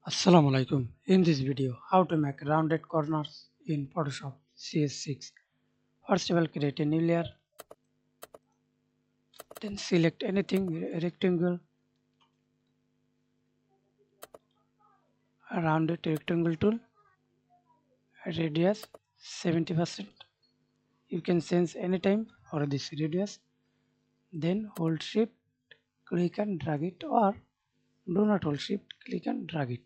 Assalamu alaikum. In this video, how to make rounded corners in Photoshop CS6. First of all, create a new layer, then select anything rectangle, a rounded rectangle tool, radius 70%. You can change anytime for this radius. Then hold shift, click and drag it, or do not hold shift, click and drag it.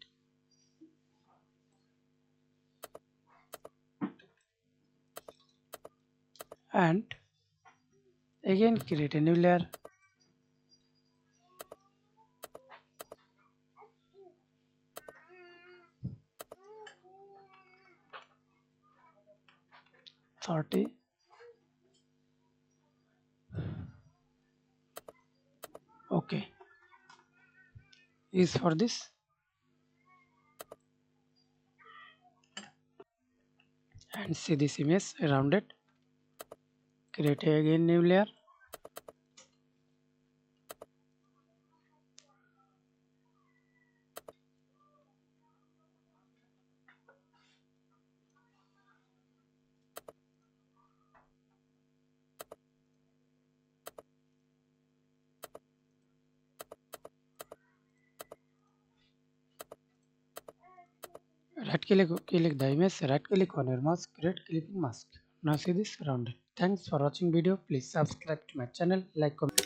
And again create a new layer, .30. Okay, is for this. And see this image rounded. Create again new layer. Click the image, right click on your mouse, create clipping mask. Now see this rounded. Thanks for watching video. Please subscribe to my channel, like, comment.